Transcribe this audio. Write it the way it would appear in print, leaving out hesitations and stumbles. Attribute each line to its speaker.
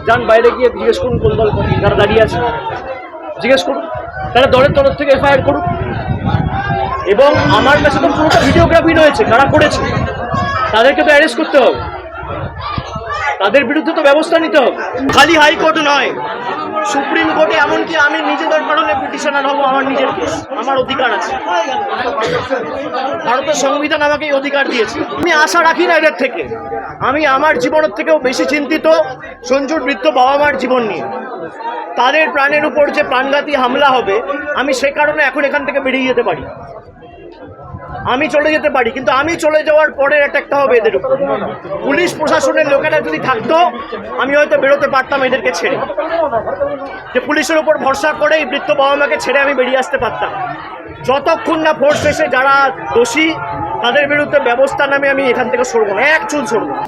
Speaker 1: যান বাইরে গিয়ে জিজ্ঞেস করুন কোন দল যারা দাঁড়িয়ে আছে, জিজ্ঞেস করুন, তারা দলের তরফ থেকে এফআইআর করুন। এবং আমার কাছে তো পুরোটা ভিডিওগ্রাফি রয়েছে, কারা করেছে তাদেরকে তো অ্যারেস্ট করতে হবে, তাদের বিরুদ্ধে তো ব্যবস্থা নিতে হবে। খালি হাইকোর্ট নয়, সুপ্রিম কোর্টে, এমনকি আমি নিজে দরকার হলে পিটিশনার হবো, আমার নিজের কেস, আমার অধিকার আছে, ভারতের সংবিধান আমাকে এই অধিকার দিয়েছে। আমি আশা রাখি না এদের থেকে, আমি আমার জীবনের থেকেও বেশি চিন্তিত সঞ্জুর মৃত বাবা মার জীবন নিয়ে। তাদের প্রাণের উপর যে প্রাণঘাতী হামলা হবে, আমি সে কারণে এখন এখান থেকে বেরিয়ে যেতে পারি, আমি চলে যেতে পারি, কিন্তু আমি চলে যাওয়ার পরে অ্যাটাকটা হবে এদের উপর। পুলিশ প্রশাসনের লোকেরা যদি থাকতো, আমি হয়তো বেরোতে পারতাম এদেরকে ছেড়ে, যে পুলিশের উপর ভরসা করে এই বৃদ্ধ বাবা মাকে ছেড়ে আমি বেরিয়ে আসতে পারতাম। যতক্ষণ না ফোর্স এসে যারা দোষী তাদের বিরুদ্ধে ব্যবস্থা নামে আমি এখান থেকে সরবো না, এক চুল সরবো না।